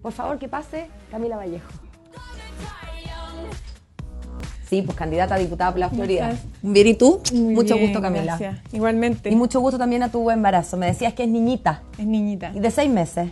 Por favor, que pase Camila Vallejo. Sí, pues candidata a diputada por la Florida. Bien, ¿y tú? Muy mucho bien, gusto, Camila. Gracias. Igualmente. Y mucho gusto también a tu embarazo. Me decías que es niñita. Es niñita. ¿Y de 6 meses?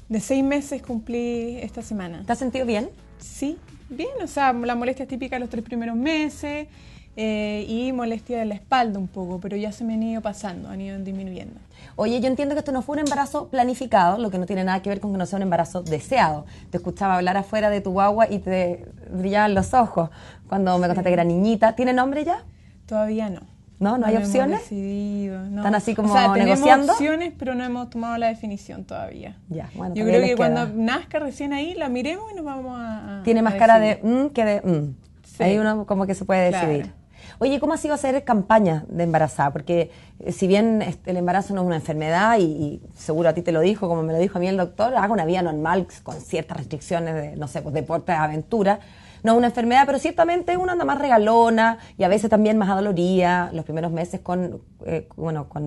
De 6 meses cumplí esta semana. ¿Te has sentido bien? Sí, bien. O sea, la molestia es típica los 3 primeros meses y molestia de la espalda un poco, pero ya se me han ido pasando, han ido disminuyendo. Oye, yo entiendo que esto no fue un embarazo planificado, lo que no tiene nada que ver con que no sea un embarazo deseado. Te escuchaba hablar afuera de tu guagua y te brillaban los ojos cuando me contaste que era niñita. ¿Tiene nombre ya? Todavía no. ¿No? ¿No hay opciones? Hemos decidido, no. ¿Están así como negociando? negociando? Tenemos opciones, pero no hemos tomado la definición todavía. Ya, bueno, yo creo que cuando nazca recién ahí la miremos y nos vamos a Tiene más cara de que de Sí. Ahí uno como que se puede decidir. Claro. Oye, ¿cómo ha sido hacer campaña de embarazada? Porque si bien el embarazo no es una enfermedad, y seguro a ti te lo dijo, como me lo dijo a mí el doctor, haga una vida normal con ciertas restricciones de, no sé, pues deporte, aventura. No es una enfermedad, pero ciertamente uno anda más regalona y a veces también más adolorida, los primeros meses con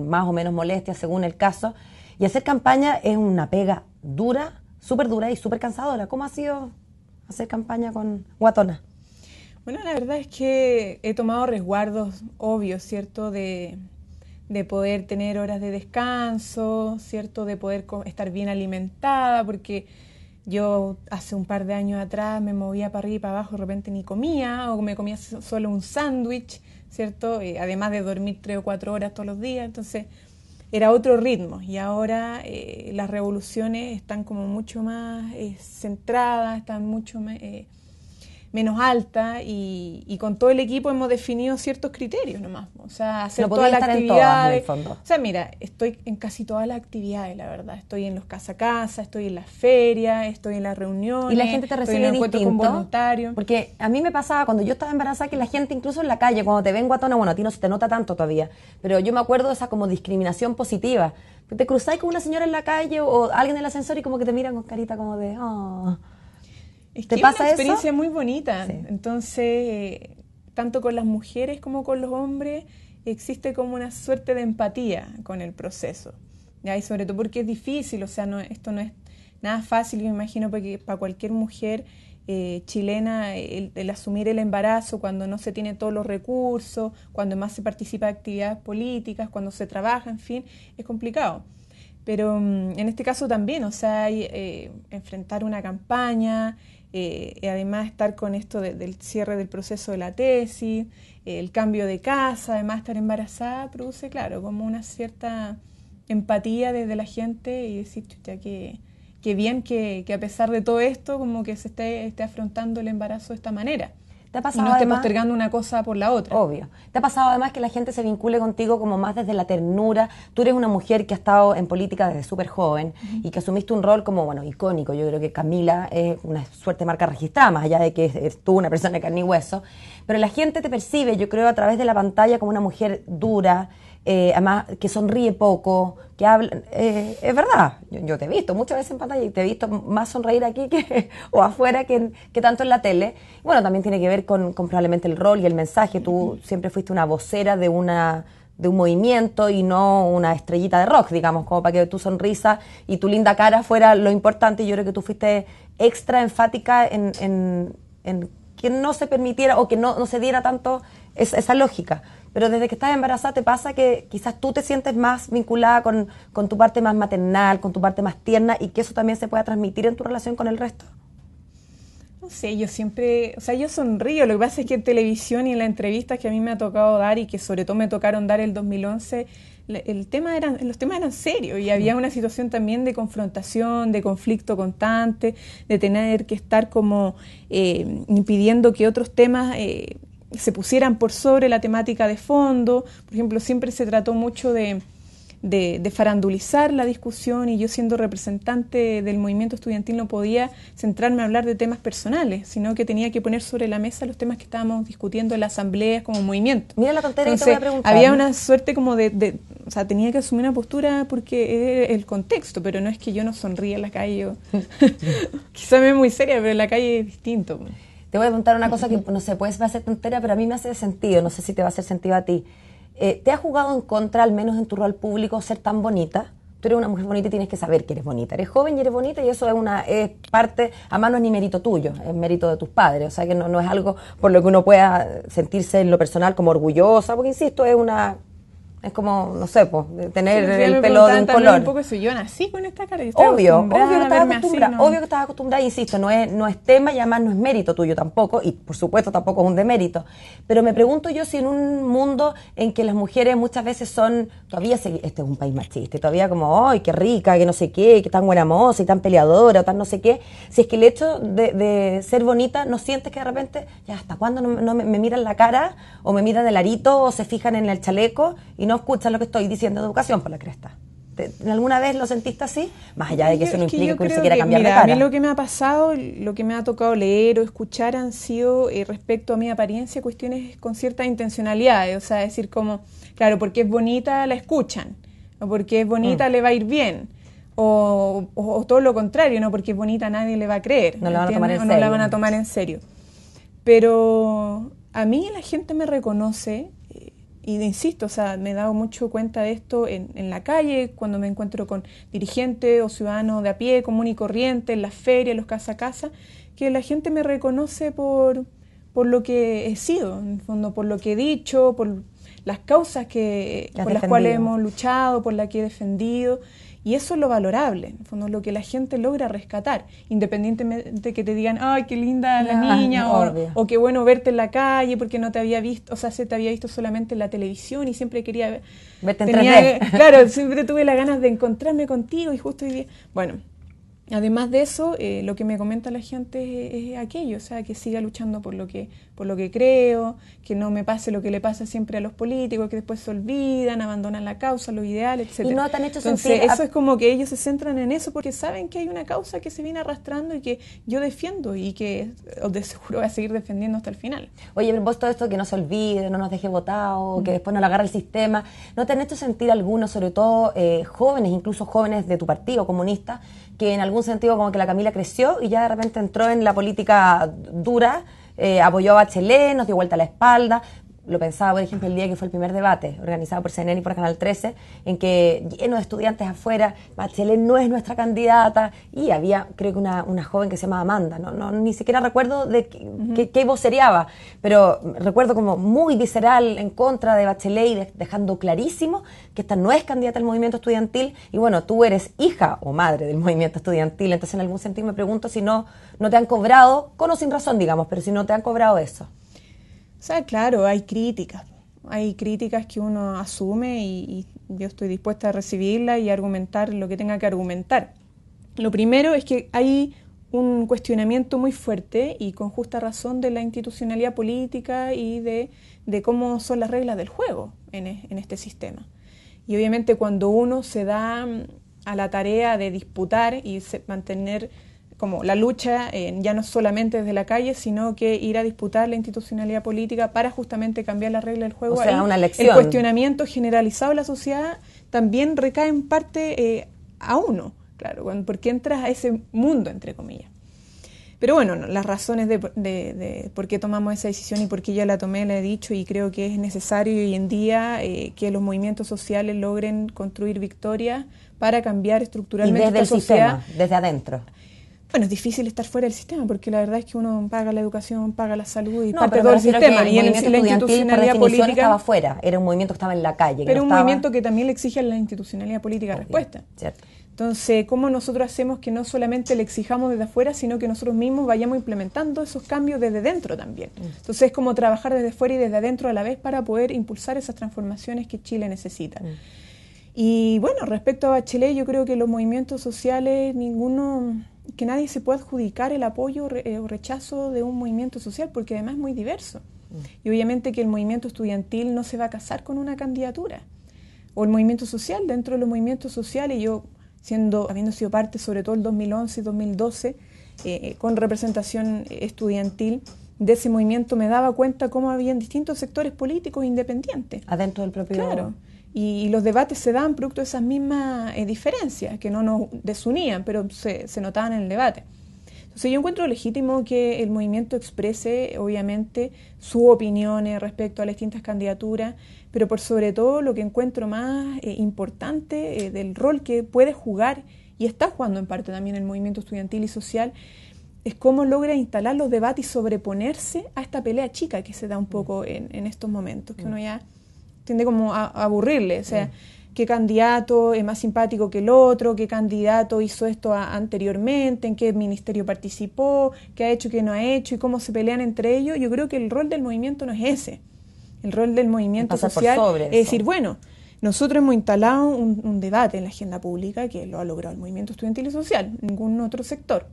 más o menos molestias según el caso. Y hacer campaña es una pega dura, súper dura y súper cansadora. ¿Cómo ha sido hacer campaña con guatona? Bueno, la verdad es que he tomado resguardos obvios, ¿cierto? De poder tener horas de descanso, ¿cierto? De poder estar bien alimentada, porque yo hace un par de años atrás me movía para arriba y para abajo, de repente ni comía, o me comía solo un sándwich, ¿cierto? Además de dormir 3 o 4 horas todos los días, entonces era otro ritmo. Y ahora las revoluciones están como mucho más centradas, están mucho menos alta y con todo el equipo hemos definido ciertos criterios nomás, o sea, hacer todas las actividades. En todas, o sea, mira, estoy en casi todas las actividades, la verdad. Estoy en los casa a casa, estoy en las ferias, estoy en las reuniones. Y la gente te recibe distinto, con voluntarios. Porque a mí me pasaba cuando yo estaba embarazada que la gente incluso en la calle, cuando te ven guatona, bueno, a ti no se te nota tanto todavía, pero yo me acuerdo de esa como discriminación positiva. Te cruzáis con una señora en la calle o alguien en el ascensor y como que te miran con carita como de... Oh. Es ¿Te que pasa es una experiencia eso? muy bonita. Sí. Entonces, tanto con las mujeres como con los hombres, existe como una suerte de empatía con el proceso. ¿Ya? Y sobre todo porque es difícil, o sea, esto no es nada fácil, yo me imagino, porque para cualquier mujer chilena el asumir el embarazo cuando no se tiene todos los recursos, cuando más se participa de actividades políticas, cuando se trabaja, en fin, es complicado. Pero en este caso también, o sea, enfrentar una campaña, y además estar con esto del cierre del proceso de la tesis, el cambio de casa, además estar embarazada, produce, claro, como una cierta empatía desde la gente y decir, ya que bien que a pesar de todo esto, como que se esté afrontando el embarazo de esta manera. ¿Te ha pasado y no esté además, postergando una cosa por la otra? Obvio. ¿Te ha pasado además que la gente se vincule contigo como más desde la ternura? Tú eres una mujer que ha estado en política desde súper joven y que asumiste un rol como, bueno, icónico. Yo creo que Camila es una suerte de marca registrada, más allá de que eres tú una persona de carne y hueso. Pero la gente te percibe, yo creo, a través de la pantalla como una mujer dura, además que sonríe poco, que habla, es verdad, yo te he visto muchas veces en pantalla y te he visto más sonreír aquí o afuera que tanto en la tele. Bueno, también tiene que ver con probablemente el rol y el mensaje. Tú siempre fuiste una vocera de un movimiento y no una estrellita de rock, digamos, como para que tu sonrisa y tu linda cara fuera lo importante. Y yo creo que tú fuiste extra enfática en que no se permitiera o que no se diera tanto esa lógica. Pero desde que estás embarazada te pasa que quizás tú te sientes más vinculada con tu parte más maternal, con tu parte más tierna y que eso también se pueda transmitir en tu relación con el resto. No sé, yo siempre, o sea, yo sonrío. Lo que pasa es que en televisión y en las entrevistas que a mí me ha tocado dar y que sobre todo me tocaron dar el 2011, los temas eran serios y había una situación también de confrontación, de conflicto constante, de tener que estar como impidiendo que otros temas se pusieran por sobre la temática de fondo. Por ejemplo, siempre se trató mucho de farandulizar la discusión y yo siendo representante del movimiento estudiantil no podía centrarme a hablar de temas personales, sino que tenía que poner sobre la mesa los temas que estábamos discutiendo en la asamblea como movimiento. Mira la tontería. Entonces, que te voy a preguntar. había una suerte como o sea, tenía que asumir una postura porque es el contexto, pero no es que yo no sonría en la calle. Quizá me es muy seria, pero en la calle es distinto. Te voy a preguntar una cosa que no sé, puede ser tontera, pero a mí me hace sentido, no sé si te va a hacer sentido a ti. ¿Te ha jugado en contra, al menos en tu rol público, ser tan bonita? tú eres una mujer bonita y tienes que saber que eres bonita. Eres joven y eres bonita y eso es parte, además no es ni mérito tuyo, es mérito de tus padres. O sea que no es algo por lo que uno pueda sentirse en lo personal como orgullosa, porque insisto, es como, no sé, pues, tener el pelo de un color. Un poco eso, yo nací con esta cara. Obvio que estás acostumbrada, insisto, no es tema y además no es mérito tuyo tampoco, y por supuesto tampoco es un demérito. Pero me pregunto yo si en un mundo en que las mujeres muchas veces este es un país machista, y todavía como, ¡ay, qué rica, que no sé qué, que tan buena moza y tan peleadora, o tan no sé qué! Si es que el hecho de ser bonita, ¿no sientes que de repente, ya, hasta cuándo no me miran la cara, o me miran el arito, o se fijan en el chaleco, y no escuchan lo que estoy diciendo de educación por la cresta? ¿Alguna vez lo sentiste así? Más allá de que eso no implique que uno se quiera cambiar de cara. A mí lo que me ha pasado, lo que me ha tocado leer o escuchar han sido, respecto a mi apariencia, cuestiones con ciertas intencionalidades. O sea, decir como, claro, porque es bonita la escuchan, o porque es bonita le va a ir bien, o todo lo contrario, no porque es bonita nadie le va a creer. No la van a tomar en serio. No la van a tomar en serio. Pero a mí la gente me reconoce. Y insisto, o sea, me he dado mucho cuenta de esto en la calle, cuando me encuentro con dirigentes o ciudadanos de a pie, común y corriente, en las ferias, los casa a casa, que la gente me reconoce por lo que he sido, en el fondo, por lo que he dicho, por las causas por las cuales hemos luchado, por las que he defendido. Y eso es lo valorable, en el fondo, lo que la gente logra rescatar, independientemente que te digan, ¡ay, qué linda la niña! O qué bueno verte en la calle porque no te había visto, o sea, se te había visto solamente en la televisión y siempre quería verte en 3D. Claro, siempre tuve las ganas de encontrarme contigo y justo hoy día. Bueno, además de eso, lo que me comenta la gente es aquello, o sea, que siga luchando por lo que creo, que no me pase lo que le pasa siempre a los políticos, que después se olvidan, abandonan la causa, los ideales, etc. Y no te han hecho Entonces, eso es como que ellos se centran en eso porque saben que hay una causa que se viene arrastrando y que yo defiendo y que de seguro voy a seguir defendiendo hasta el final. Oye, pero vos todo esto que no se olvide, no nos deje votados, que después no lo agarra el sistema, ¿no te han hecho sentir algunos, sobre todo jóvenes, incluso jóvenes de tu partido comunista, que en algún sentido como que la Camila creció y ya de repente entró en la política dura, apoyó a Bachelet, nos dio vuelta a la espalda? Lo pensaba, por ejemplo, el día que fue el primer debate organizado por CNN y por Canal 13, en que lleno de estudiantes afuera, Bachelet no es nuestra candidata, y había, creo que una joven que se llama Amanda, ni siquiera recuerdo de qué vocereaba, pero recuerdo como muy visceral en contra de Bachelet y dejando clarísimo que esta no es candidata al movimiento estudiantil, y bueno, tú eres hija o madre del movimiento estudiantil, entonces en algún sentido me pregunto si no te han cobrado, con o sin razón, digamos, pero si no te han cobrado eso. O sea, claro, hay críticas que uno asume y yo estoy dispuesta a recibirlas y argumentar lo que tenga que argumentar. Lo primero es que hay un cuestionamiento muy fuerte y con justa razón de la institucionalidad política y de cómo son las reglas del juego en este sistema. Y obviamente cuando uno se da a la tarea de disputar y mantener como la lucha ya no solamente desde la calle, sino que ir a disputar la institucionalidad política para justamente cambiar la regla del juego. O sea, una elección. El cuestionamiento generalizado de la sociedad también recae en parte a uno, claro, porque entras a ese mundo, entre comillas. Pero bueno, las razones de por qué tomamos esa decisión y por qué yo la tomé, la he dicho, y creo que es necesario hoy en día que los movimientos sociales logren construir victorias para cambiar estructuralmente esta sociedad. Y desde el sistema, desde adentro. Bueno, es difícil estar fuera del sistema porque la verdad es que uno paga la educación, paga la salud y parte de todo el sistema. Y el movimiento estudiantil por definición estaba fuera, era un movimiento que estaba en la calle. Pero un movimiento que también le exige a la institucionalidad política respuesta. Cierto. Entonces, ¿cómo nosotros hacemos que no solamente le exijamos desde afuera, sino que nosotros mismos vayamos implementando esos cambios desde dentro también? Entonces, es como trabajar desde fuera y desde adentro a la vez para poder impulsar esas transformaciones que Chile necesita. Y bueno, respecto a Bachelet, yo creo que los movimientos sociales, que nadie se pueda adjudicar el apoyo o rechazo de un movimiento social, porque además es muy diverso. Y obviamente que el movimiento estudiantil no se va a casar con una candidatura. O el movimiento social, dentro de los movimientos sociales, yo habiendo sido parte sobre todo el 2011 y 2012, con representación estudiantil de ese movimiento, me daba cuenta cómo habían distintos sectores políticos independientes. Adentro del propio... Claro. Y los debates se daban producto de esas mismas diferencias, que no nos desunían, pero se notaban en el debate. Entonces yo encuentro legítimo que el movimiento exprese, obviamente, sus opiniones respecto a las distintas candidaturas, pero por sobre todo lo que encuentro más importante del rol que puede jugar, y está jugando en parte también el movimiento estudiantil y social, es cómo logra instalar los debates y sobreponerse a esta pelea chica que se da un poco en estos momentos, que uno ya tiende como a aburrirle, o sea, qué candidato es más simpático que el otro, qué candidato hizo esto anteriormente, en qué ministerio participó, qué ha hecho, qué no ha hecho y cómo se pelean entre ellos. Yo creo que el rol del movimiento no es ese. El rol del movimiento social es decir, bueno, nosotros hemos instalado un debate en la agenda pública que lo ha logrado el movimiento estudiantil y social, ningún otro sector.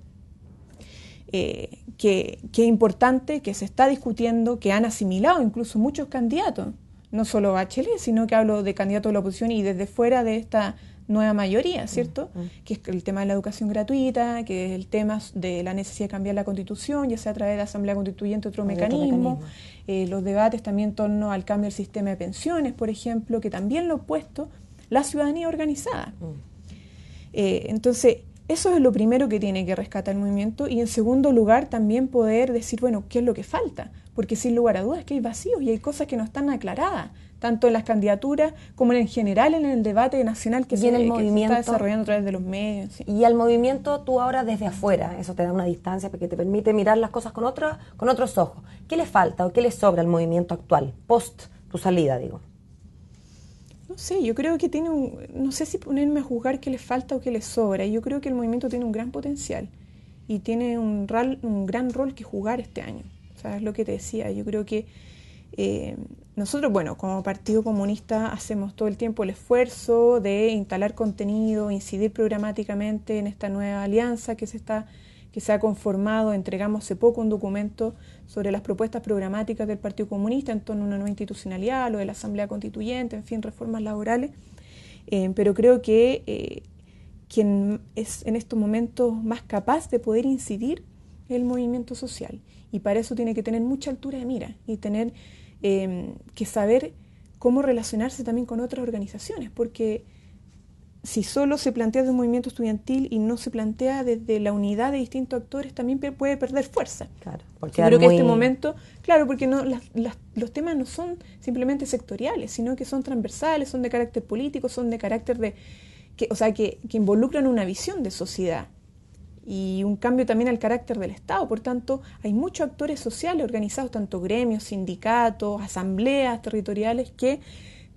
Que es importante, que se está discutiendo, que han asimilado incluso muchos candidatos. No solo Bachelet, sino que hablo de candidatos de la oposición y desde fuera de esta nueva mayoría, ¿cierto? Que es el tema de la educación gratuita, que es el tema de la necesidad de cambiar la Constitución, ya sea a través de la Asamblea Constituyente, otro mecanismo. Los debates también en torno al cambio del sistema de pensiones, por ejemplo, que también lo ha puesto la ciudadanía organizada. Entonces, eso es lo primero que tiene que rescatar el movimiento y en segundo lugar también poder decir, bueno, ¿qué es lo que falta? Porque sin lugar a dudas es que hay vacíos y hay cosas que no están aclaradas, tanto en las candidaturas como en general en el debate nacional que, se está desarrollando a través de los medios. ¿Sí? Y al movimiento tú ahora desde afuera, eso te da una distancia porque te permite mirar las cosas con otros ojos. ¿Qué le falta o qué le sobra al movimiento actual, post tu salida, digo? No sé, yo creo que tiene no sé si ponerme a juzgar qué le falta o qué le sobra. Yo creo que el movimiento tiene un gran potencial y tiene un gran rol que jugar este año. O sea, es lo que te decía. Yo creo que nosotros, bueno, como Partido Comunista hacemos todo el tiempo el esfuerzo de instalar contenido, incidir programáticamente en esta nueva alianza que se ha conformado. Entregamos hace poco un documento sobre las propuestas programáticas del Partido Comunista en torno a una nueva institucionalidad, lo de la Asamblea Constituyente, en fin, reformas laborales. Pero creo que quien es en estos momentos más capaz de poder incidir es el movimiento social. Y para eso tiene que tener mucha altura de mira y tener que saber cómo relacionarse también con otras organizaciones, porque si solo se plantea desde un movimiento estudiantil y no se plantea desde la unidad de distintos actores, también puede perder fuerza. Claro, porque yo creo que este momento, claro, porque los temas no son simplemente sectoriales, sino que son transversales, son de carácter político, son de carácter que involucran una visión de sociedad y un cambio también al carácter del Estado. Por tanto, hay muchos actores sociales organizados, tanto gremios, sindicatos, asambleas territoriales, que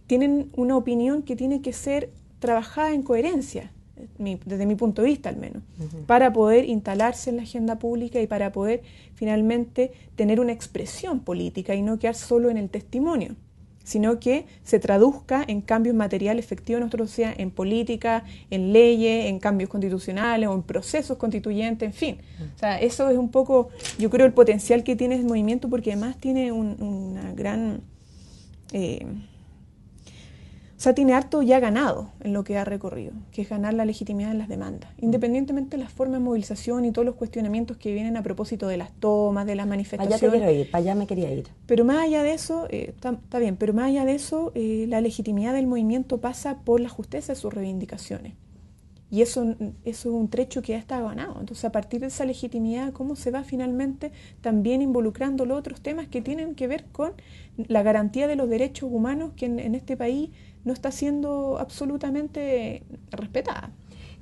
tienen una opinión que tiene que ser trabajada en coherencia, desde mi punto de vista al menos, para poder instalarse en la agenda pública y para poder finalmente tener una expresión política y no quedar solo en el testimonio, sino que se traduzca en cambios materiales efectivos en nuestra sociedad, en política, en leyes, en cambios constitucionales o en procesos constituyentes, en fin. O sea, eso es un poco, yo creo, el potencial que tiene el movimiento, porque además tiene una gran... tiene harto ya ganado en lo que ha recorrido, que es ganar la legitimidad en las demandas, independientemente de las formas de movilización y todos los cuestionamientos que vienen a propósito de las tomas, de las manifestaciones. Allá te quiero ir, para allá me quería ir. Pero más allá de eso, está bien, pero más allá de eso, la legitimidad del movimiento pasa por la justeza de sus reivindicaciones. Y eso es un trecho que ya está ganado. Entonces, a partir de esa legitimidad, ¿cómo se va finalmente también involucrando los otros temas que tienen que ver con la garantía de los derechos humanos que en este país no está siendo absolutamente respetada?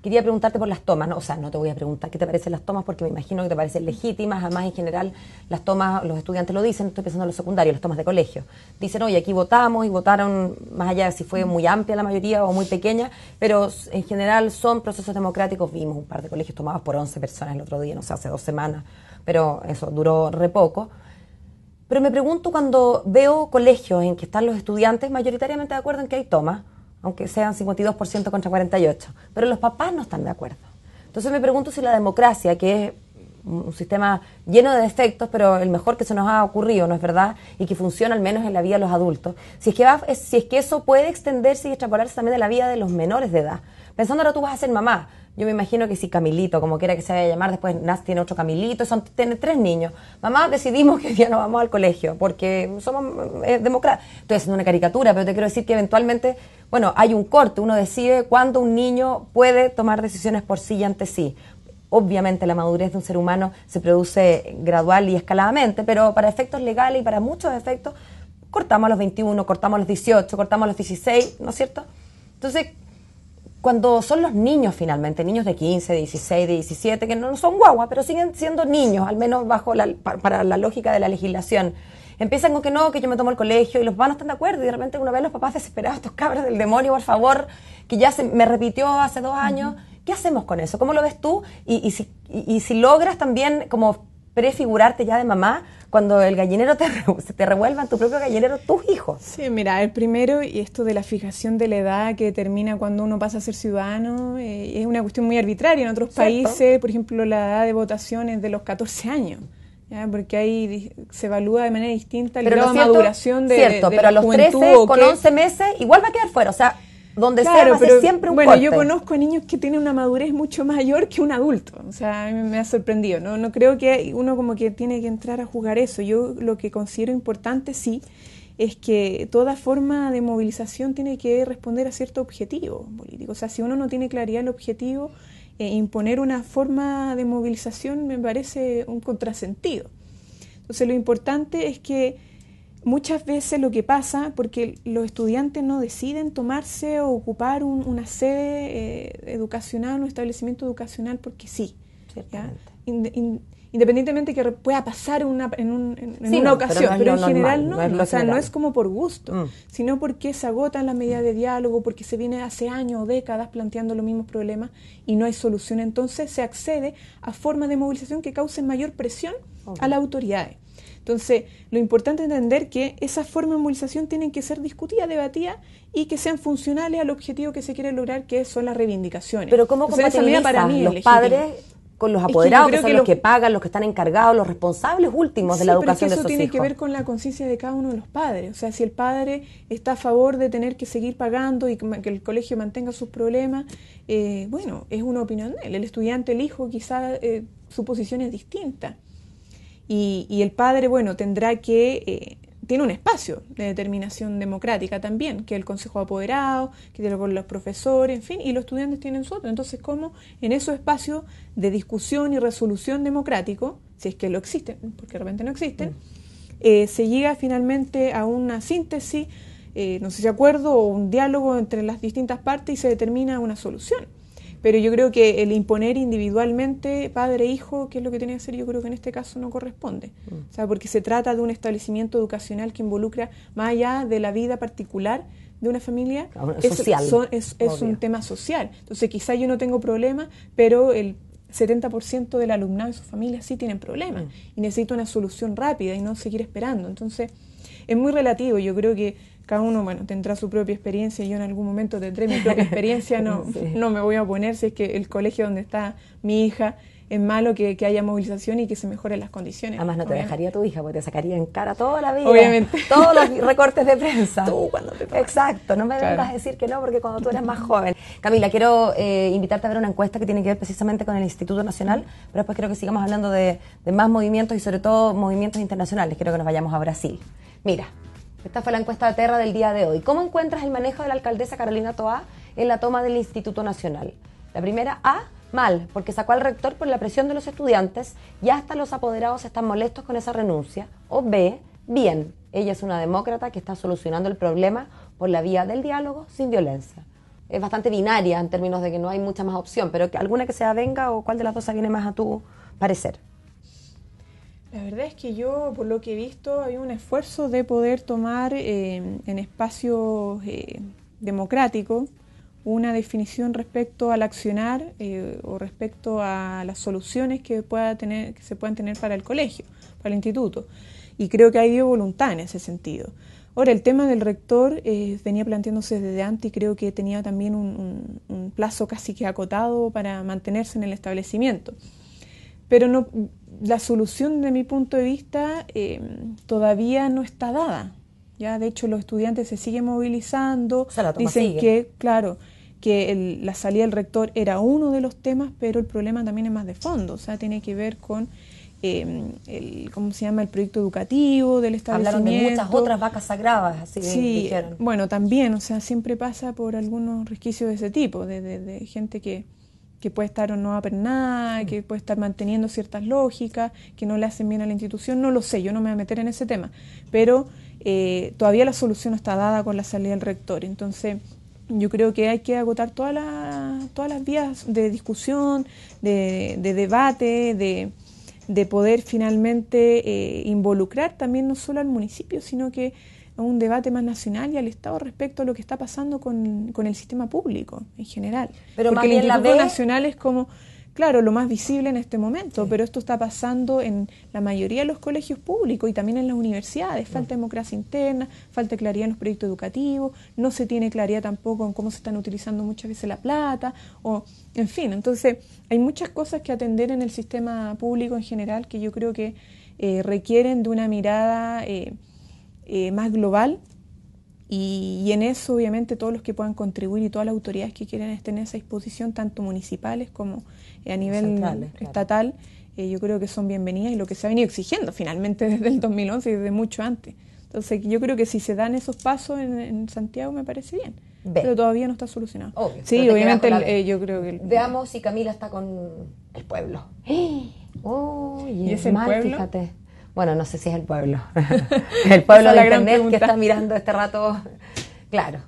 Quería preguntarte por las tomas, ¿no? O sea, no te voy a preguntar qué te parecen las tomas porque me imagino que te parecen legítimas. Además, en general, las tomas, los estudiantes lo dicen, estoy pensando en los secundarios, las tomas de colegio. Dicen, oye, aquí votamos y votaron, más allá de si fue muy amplia la mayoría o muy pequeña, pero en general son procesos democráticos. Vimos un par de colegios tomados por 11 personas el otro día, no sé, hace 2 semanas, pero eso duró re poco. Pero me pregunto cuando veo colegios en que están los estudiantes mayoritariamente de acuerdo en que hay tomas, aunque sean 52% contra 48%, pero los papás no están de acuerdo. Entonces me pregunto si la democracia, que es un sistema lleno de defectos, pero el mejor que se nos ha ocurrido, ¿no es verdad? Y que funciona al menos en la vida de los adultos, si es que eso puede extenderse y extrapolarse también a la vida de los menores de edad. Pensando ahora tú vas a ser mamá, yo me imagino que si Camilito, como quiera que se vaya a llamar, después tiene otro Camilito, tiene 3 niños. Mamá, decidimos que ya no vamos al colegio porque somos democráticos. Estoy haciendo una caricatura, pero te quiero decir que eventualmente, bueno, hay un corte, uno decide cuándo un niño puede tomar decisiones por sí y ante sí. obviamente la madurez de un ser humano se produce gradual y escaladamente, pero para efectos legales y para muchos efectos, cortamos a los 21, cortamos a los 18, cortamos a los 16, ¿no es cierto? Entonces, cuando son los niños finalmente, niños de 15, de 16, de 17, que no son guaguas, pero siguen siendo niños, al menos para la lógica de la legislación, empiezan con que no, que yo me tomo el colegio, y los papás no están de acuerdo, y de repente uno ve a los papás desesperados, estos cabros del demonio, por favor, que ya me repitió hace 2 años. ¿Qué hacemos con eso? ¿Cómo lo ves tú? Y si logras también como prefigurarte ya de mamá, cuando el gallinero se te revuelva en tu propio gallinero tus hijos. Sí, mira, el primero, y esto de la fijación de la edad que determina cuando uno pasa a ser ciudadano, es una cuestión muy arbitraria. En otros países, por ejemplo, la edad de votación es de los 14 años. ¿Ya? Porque ahí se evalúa de manera distinta el grado de maduración de pero la a los juventud, 13, con 11 meses, igual va a quedar fuera. O sea, donde claro, sea va a ser siempre un bueno, corte. yo conozco a niños que tienen una madurez mucho mayor que un adulto. O sea, a mí me ha sorprendido. No creo que uno como que tiene que entrar a juzgar eso. Yo lo que considero importante, sí, es que toda forma de movilización tiene que responder a cierto objetivo político. O sea, si uno no tiene claridad el objetivo, imponer una forma de movilización me parece un contrasentido. Entonces, lo importante es que muchas veces lo que pasa, porque los estudiantes no deciden tomarse o ocupar una sede educacional, un establecimiento educacional, porque sí. Independientemente que pueda pasar en una ocasión, pero en general no. O sea, no es como por gusto, sino porque se agotan las medidas de diálogo, porque se viene hace años o décadas planteando los mismos problemas y no hay solución. Entonces se accede a formas de movilización que causen mayor presión a las autoridades. Entonces, lo importante es entender que esas formas de movilización tienen que ser discutidas, debatidas y que sean funcionales al objetivo que se quiere lograr, que son las reivindicaciones. Pero ¿cómo compatibilizas los padres con los apoderados, que son los que pagan, los que están encargados, los responsables últimos de la educación de sus hijos? Eso tiene que ver con la conciencia de cada uno de los padres. O sea, si el padre está a favor de tener que seguir pagando y que el colegio mantenga sus problemas, bueno, es una opinión de él. El estudiante, el hijo, quizá su posición es distinta. Y el padre, bueno, tendrá que, tiene un espacio de determinación democrática también, que es el Consejo de Apoderados, que tiene con los profesores, en fin, y los estudiantes tienen su otro. Entonces, ¿cómo en esos espacios de discusión y resolución democrático, si es que lo existen, porque de repente no existen, se llega finalmente a una síntesis, no sé si acuerdo, o un diálogo entre las distintas partes y se determina una solución? Pero yo creo que el imponer individualmente padre e hijo, ¿qué es lo que tiene que hacer? Yo creo que en este caso no corresponde. O sea, porque se trata de un establecimiento educacional que involucra, más allá de la vida particular de una familia, es un tema social. Entonces, quizá yo no tengo problemas, pero el 70% del alumnado y sus familias sí tienen problemas y necesita una solución rápida y no seguir esperando. Entonces, es muy relativo. Yo creo que cada uno, bueno, tendrá su propia experiencia y yo en algún momento tendré mi propia experiencia. No me voy a oponer si es que el colegio donde está mi hija es malo, que haya movilización y que se mejoren las condiciones. Además no te dejaría tu hija, porque te sacaría en cara toda la vida. Obviamente. Todos los recortes de prensa. Tú cuando te tomas. Exacto, no me vengas a decir que no, porque cuando tú eres más joven. Camila, quiero invitarte a ver una encuesta que tiene que ver precisamente con el Instituto Nacional, pero después quiero que sigamos hablando de más movimientos y sobre todo movimientos internacionales. Quiero que nos vayamos a Brasil. Mira, esta fue la encuesta de Terra del día de hoy. ¿Cómo encuentras el manejo de la alcaldesa Carolina Toá en la toma del Instituto Nacional? La primera, A, mal, porque sacó al rector por la presión de los estudiantes y hasta los apoderados están molestos con esa renuncia. O B, bien, ella es una demócrata que está solucionando el problema por la vía del diálogo sin violencia. Es bastante binaria en términos de que no hay mucha más opción, pero ¿alguna que se avenga o cuál de las dos viene más a tu parecer? La verdad es que yo, por lo que he visto, hay un esfuerzo de poder tomar en espacios democráticos una definición respecto al accionar o respecto a las soluciones que se puedan tener para el colegio, para el instituto. Y creo que hay voluntad en ese sentido. Ahora, el tema del rector venía planteándose desde antes y creo que tenía también un plazo casi que acotado para mantenerse en el establecimiento. Pero no, la solución, de mi punto de vista, todavía no está dada. Ya, de hecho, los estudiantes se siguen movilizando. Dicen que, claro, que la salida del rector era uno de los temas, pero el problema también es más de fondo. O sea, tiene que ver con ¿cómo se llama? El proyecto educativo del establecimiento. Hablaron de muchas otras vacas sagradas, así dijeron. Bueno, también, o sea, siempre pasa por algunos resquicios de ese tipo, de gente que que puede estar o no apernada, que puede estar manteniendo ciertas lógicas, que no le hacen bien a la institución, no lo sé, yo no me voy a meter en ese tema, pero todavía la solución no está dada con la salida del rector. Entonces, yo creo que hay que agotar todas las vías de discusión, de debate, de poder finalmente involucrar también no solo al municipio, sino que a un debate más nacional y al Estado respecto a lo que está pasando con el sistema público en general. Pero porque más el bien Instituto Nacional es como, claro, lo más visible en este momento, pero esto está pasando en la mayoría de los colegios públicos y también en las universidades. Falta democracia interna, falta claridad en los proyectos educativos, no se tiene claridad tampoco en cómo se están utilizando muchas veces la plata, o en fin. Entonces, hay muchas cosas que atender en el sistema público en general que yo creo que requieren de una mirada más global. Y en eso, obviamente, todos los que puedan contribuir y todas las autoridades que quieran estar en esa disposición, tanto municipales como a nivel centrales, estatal, yo creo que son bienvenidas y lo que se ha venido exigiendo finalmente desde el 2011 y desde mucho antes. Entonces, yo creo que si se dan esos pasos en Santiago me parece bien, pero todavía no está solucionado. Obvio, sí, obviamente yo creo que... Veamos si Camila está con el pueblo. Oh, ¿Y es el mal, pueblo? fíjate. Bueno, no sé si es el pueblo. El pueblo de internet que está mirando este rato. Claro.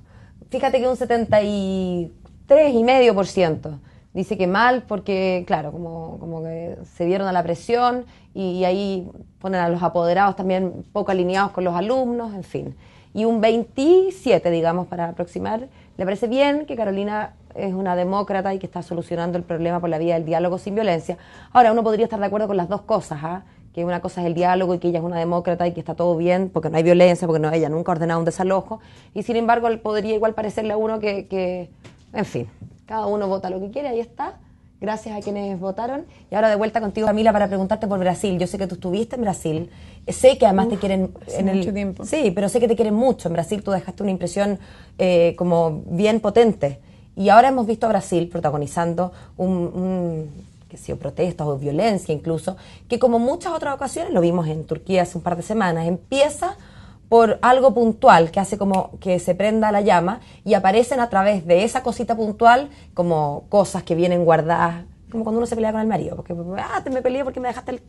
Fíjate que un 73,5% dice que mal porque, claro, como que se dieron a la presión y ahí ponen a los apoderados también poco alineados con los alumnos, en fin. Y un 27, digamos, para aproximar, le parece bien que Carolina es una demócrata y que está solucionando el problema por la vía del diálogo sin violencia. Ahora, uno podría estar de acuerdo con las dos cosas, que una cosa es el diálogo y que ella es una demócrata y que está todo bien porque no hay violencia, porque ella nunca ha ordenado un desalojo, y sin embargo podría igual parecerle a uno que en fin, cada uno vota lo que quiere, ahí está, gracias a quienes votaron. Y ahora de vuelta contigo, Camila, para preguntarte por Brasil. Yo sé que tú estuviste en Brasil, sé que además te quieren mucho tiempo. Sí, pero sé que te quieren mucho. En Brasil tú dejaste una impresión como bien potente, y ahora hemos visto a Brasil protagonizando protestas o violencia incluso, que como muchas otras ocasiones, lo vimos en Turquía hace un par de semanas, empieza por algo puntual que hace como que se prenda la llama y aparecen a través de esa cosita puntual como cosas que vienen guardadas, como cuando uno se pelea con el marido, porque me peleé porque me dejaste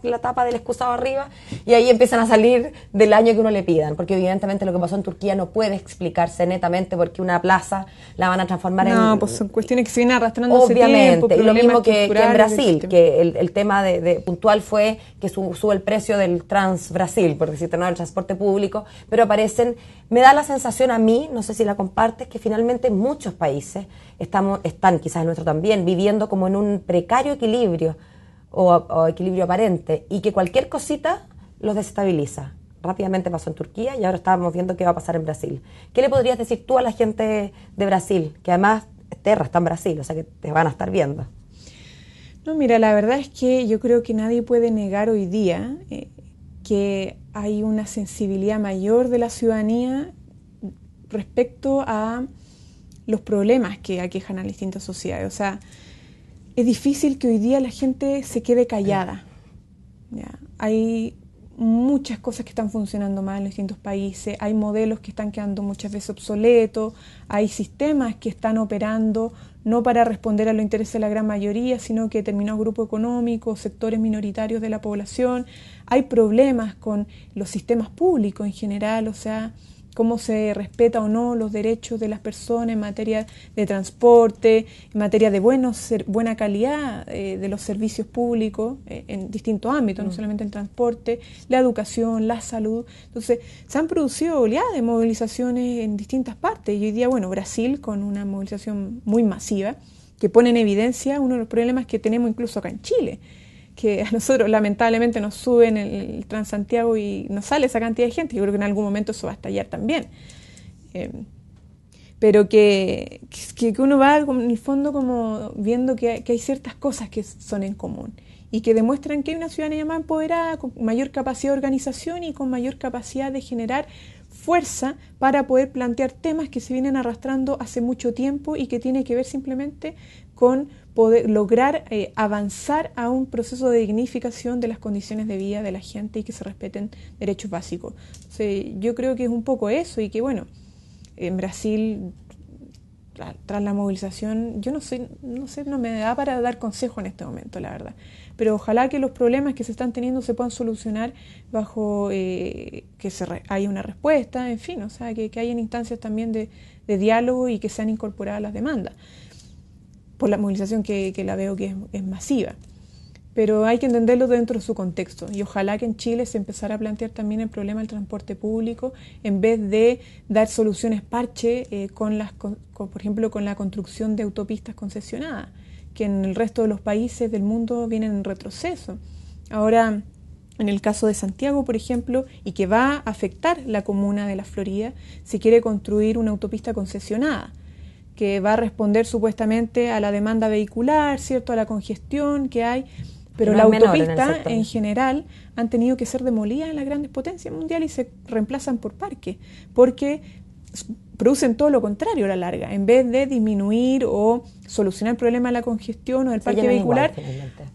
la tapa del excusado arriba, y ahí empiezan a salir del año que uno le pidan, porque evidentemente lo que pasó en Turquía no puede explicarse netamente porque una plaza la van a transformar en... No, pues son cuestiones que se vienen arrastrando hace obviamente, tiempo, y lo mismo que en Brasil, que que el tema de puntual fue que sube el precio del Trans Brasil, por decirte, no, el transporte público, pero aparecen, me da la sensación a mí, no sé si la compartes, que finalmente muchos países están, quizás el nuestro también, viviendo como en un precario equilibrio o equilibrio aparente, y que cualquier cosita los desestabiliza. Rápidamente pasó en Turquía y ahora estábamos viendo qué va a pasar en Brasil. ¿Qué le podrías decir tú a la gente de Brasil, que además Terra está en Brasil, o sea que te van a estar viendo? No, mira, la verdad es que yo creo que nadie puede negar hoy día que hay una sensibilidad mayor de la ciudadanía respecto a los problemas que aquejan a las distintas sociedades. O sea, es difícil que hoy día la gente se quede callada. ¿Ya? Hay muchas cosas que están funcionando mal en los distintos países, hay modelos que están quedando muchas veces obsoletos, hay sistemas que están operando no para responder a los intereses de la gran mayoría, sino que determinados grupos económicos, sectores minoritarios de la población. Hay problemas con los sistemas públicos en general, o sea, cómo se respeta o no los derechos de las personas en materia de transporte, en materia de buena calidad de los servicios públicos en distintos ámbitos, no solamente el transporte, la educación, la salud. Entonces, se han producido oleadas de movilizaciones en distintas partes, y hoy día, bueno, Brasil con una movilización muy masiva que pone en evidencia uno de los problemas que tenemos incluso acá en Chile, que a nosotros lamentablemente nos suben el Transantiago y nos sale esa cantidad de gente. Yo creo que en algún momento eso va a estallar también. Pero que uno va en el fondo como viendo que hay ciertas cosas que son en común y que demuestran que hay una ciudadanía más empoderada, con mayor capacidad de organización y con mayor capacidad de generar fuerza para poder plantear temas que se vienen arrastrando hace mucho tiempo y que tiene que ver simplemente con poder lograr avanzar a un proceso de dignificación de las condiciones de vida de la gente y que se respeten derechos básicos. Entonces, yo creo que es un poco eso, y que bueno, en Brasil tras la movilización, yo no sé, no me da para dar consejo en este momento, la verdad. Pero ojalá que los problemas que se están teniendo se puedan solucionar bajo haya una respuesta, en fin, o sea, que hayan instancias también de diálogo y que sean incorporadas las demandas. Por la movilización que la veo que es masiva. Pero hay que entenderlo dentro de su contexto y ojalá que en Chile se empezara a plantear también el problema del transporte público en vez de dar soluciones parche por ejemplo, con la construcción de autopistas concesionadas, que en el resto de los países del mundo vienen en retroceso. Ahora, en el caso de Santiago, por ejemplo, y que va a afectar la comuna de La Florida, se quiere construir una autopista concesionada que va a responder supuestamente a la demanda vehicular, ¿cierto?, a la congestión que hay. Pero las autopistas en general han tenido que ser demolidas en las grandes potencias mundiales y se reemplazan por parques, porque producen todo lo contrario a la larga. En vez de disminuir o solucionar el problema de la congestión o del parque vehicular,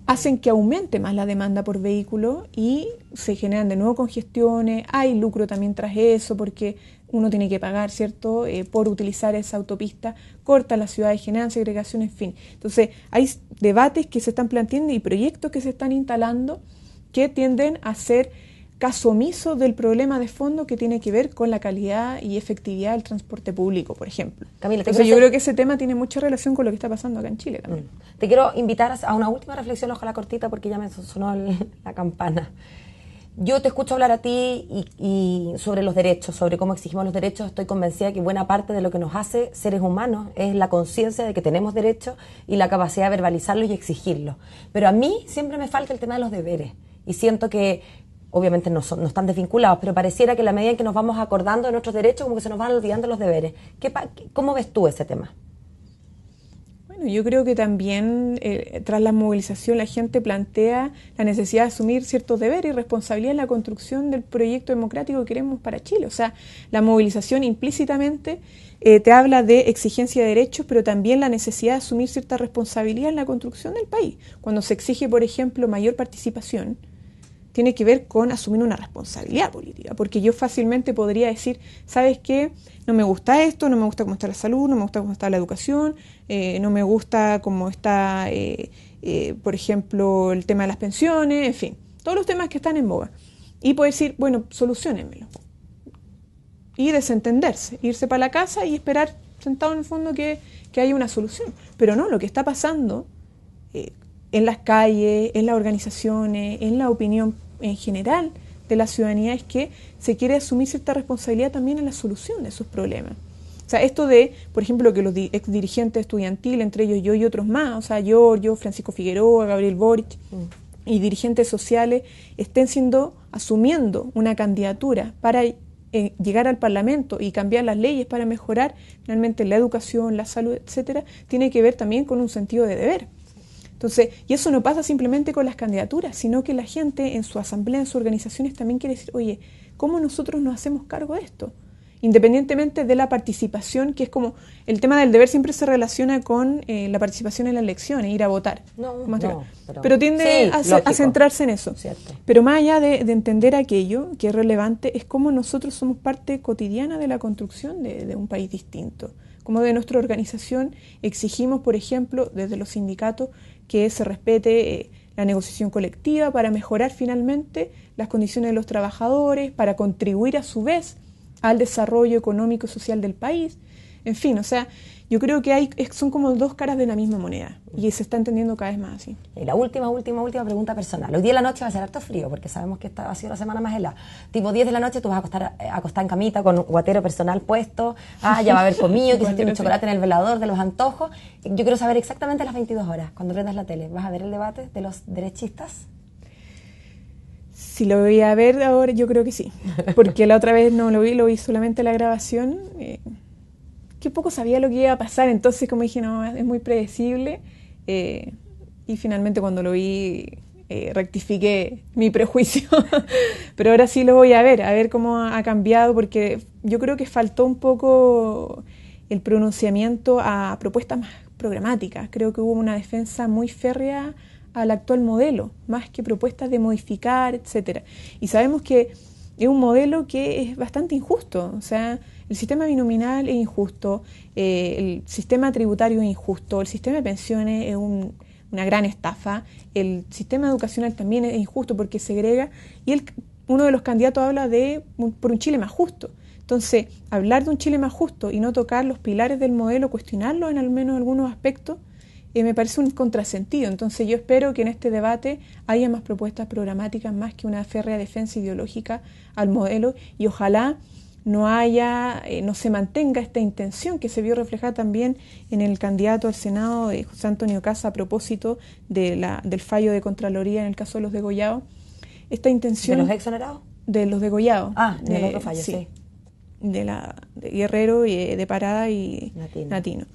hacen que aumente más la demanda por vehículo y se generan de nuevo congestiones. Hay lucro también tras eso porque uno tiene que pagar, ¿cierto?, por utilizar esa autopista, corta las ciudades, generan segregación, en fin. Entonces, hay debates que se están planteando y proyectos que se están instalando que tienden a ser caso omiso del problema de fondo que tiene que ver con la calidad y efectividad del transporte público, por ejemplo. Camila, entonces yo creo que ese tema tiene mucha relación con lo que está pasando acá en Chile también. Te quiero invitar a una última reflexión, ojalá cortita, porque ya me sonó la campana. Yo te escucho hablar a ti y sobre los derechos, sobre cómo exigimos los derechos. Estoy convencida que buena parte de lo que nos hace seres humanos es la conciencia de que tenemos derechos y la capacidad de verbalizarlos y exigirlos. Pero a mí siempre me falta el tema de los deberes. Y siento que, obviamente no están desvinculados, pero pareciera que a la medida en que nos vamos acordando de nuestros derechos, como que se nos van olvidando los deberes. ¿Cómo ves tú ese tema? Yo creo que también tras la movilización la gente plantea la necesidad de asumir ciertos deberes y responsabilidad en la construcción del proyecto democrático que queremos para Chile. O sea, la movilización implícitamente te habla de exigencia de derechos, pero también la necesidad de asumir cierta responsabilidad en la construcción del país. Cuando se exige, por ejemplo, mayor participación, tiene que ver con asumir una responsabilidad política, porque yo fácilmente podría decir, ¿sabes qué? No me gusta esto, no me gusta cómo está la salud, no me gusta cómo está la educación, no me gusta cómo está, por ejemplo, el tema de las pensiones, en fin, todos los temas que están en boga. Y puedo decir, bueno, soluciónenmelo. Y desentenderse, irse para la casa y esperar sentado en el fondo que haya una solución. Pero no, lo que está pasando en las calles, en las organizaciones, en la opinión en general de la ciudadanía es que se quiere asumir cierta responsabilidad también en la solución de esos problemas. O sea, esto de, por ejemplo, que los ex dirigentes estudiantiles, entre ellos yo y otros más, o sea, yo, Francisco Figueroa, Gabriel Boric, y dirigentes sociales, estén asumiendo una candidatura para llegar al Parlamento y cambiar las leyes para mejorar realmente la educación, la salud, etcétera, tiene que ver también con un sentido de deber. Entonces, y eso no pasa simplemente con las candidaturas, sino que la gente en su asamblea, en sus organizaciones también quiere decir, oye, ¿cómo nosotros nos hacemos cargo de esto? Independientemente de la participación, que es como, el tema del deber siempre se relaciona con la participación en las elecciones, ir a votar. Pero tiende a centrarse en eso. Cierto. Pero más allá de entender aquello que es relevante, es cómo nosotros somos parte cotidiana de la construcción de un país distinto. Como de nuestra organización exigimos, por ejemplo, desde los sindicatos, que se respete la negociación colectiva para mejorar finalmente las condiciones de los trabajadores, para contribuir a su vez al desarrollo económico y social del país. En fin, o sea, yo creo que son como dos caras de la misma moneda y se está entendiendo cada vez más así. Y la última pregunta personal. Hoy día de la noche va a ser harto frío porque sabemos que esta ha sido la semana más helada. Tipo 10 de la noche tú vas a acostar en camita con un guatero personal puesto, ya va a haber comido, quizás tiene un chocolate en el velador de los antojos. Yo quiero saber exactamente a las 22 horas, cuando prendas la tele, ¿vas a ver el debate de los derechistas? Si lo voy a ver ahora, yo creo que sí, porque la otra vez no lo vi solamente la grabación. Que poco sabía lo que iba a pasar, entonces como dije, no, es muy predecible, y finalmente cuando lo vi rectifiqué mi prejuicio, pero ahora sí lo voy a ver cómo ha cambiado, porque yo creo que faltó un poco el pronunciamiento a propuestas más programáticas. Creo que hubo una defensa muy férrea al actual modelo, más que propuestas de modificar, etcétera. Y sabemos que es un modelo que es bastante injusto, o sea, el sistema binominal es injusto, el sistema tributario es injusto, el sistema de pensiones es una gran estafa, el sistema educacional también es injusto porque segrega, y uno de los candidatos habla por un Chile más justo. Entonces, hablar de un Chile más justo y no tocar los pilares del modelo, cuestionarlo en al menos algunos aspectos, me parece un contrasentido. Entonces, yo espero que en este debate haya más propuestas programáticas, más que una férrea defensa ideológica al modelo, y ojalá no se mantenga esta intención que se vio reflejada también en el candidato al Senado de José Antonio Casa a propósito del fallo de Contraloría en el caso de los degollados. Esta intención... ¿De los exonerados? De los degollados. Del otro fallo, sí. De Guerrero, y de Parada y Natino.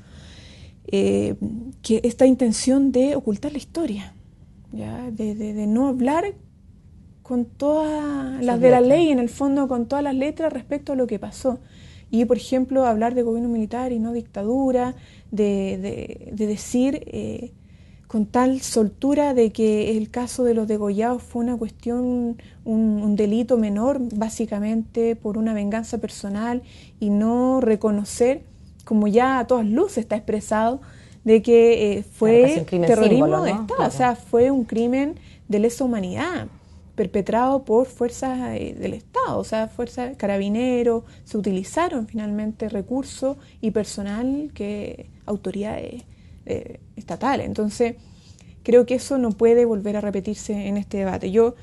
Que esta intención de ocultar la historia, ¿ya? De no hablar con todas las de la ley, en el fondo con todas las letras respecto a lo que pasó. Y, por ejemplo, hablar de gobierno militar y no dictadura, de decir con tal soltura de que el caso de los degollados fue una cuestión, un delito menor, básicamente por una venganza personal, y no reconocer, como ya a todas luces está expresado, de que fue terrorismo símbolo, ¿no? de Estado, claro. O sea, fue un crimen de lesa humanidad perpetrado por fuerzas del Estado, o sea, fuerzas carabineros, se utilizaron finalmente recursos y personal que autoridades estatales. Entonces, creo que eso no puede volver a repetirse en este debate. Yo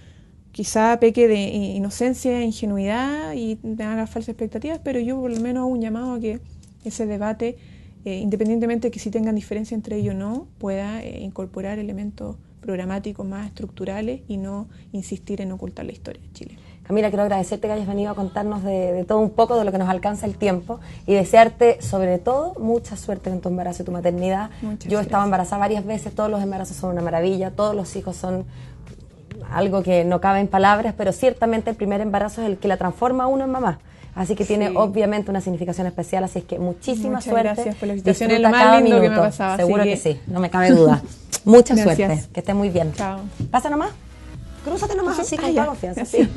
quizá peque de inocencia, ingenuidad y me haga falsas expectativas, pero yo por lo menos hago un llamado a que ese debate, independientemente de que si tengan diferencia entre ellos o no, pueda incorporar elementos programáticos más estructurales y no insistir en ocultar la historia de Chile. Camila, quiero agradecerte que hayas venido a contarnos de todo un poco, de lo que nos alcanza el tiempo, y desearte, sobre todo, mucha suerte en tu embarazo y tu maternidad. Yo estaba embarazada varias veces, todos los embarazos son una maravilla, todos los hijos son algo que no cabe en palabras, pero ciertamente el primer embarazo es el que la transforma a uno en mamá. Así que tiene obviamente una significación especial, así es que muchísima suerte. Gracias, felicitaciones, lo más lindo que me ha pasado. Seguro que sí, no me cabe duda. Mucha Gracias. Suerte, que estés muy bien. Chao. Pasa nomás, crúzate nomás así con toda confianza. Sí.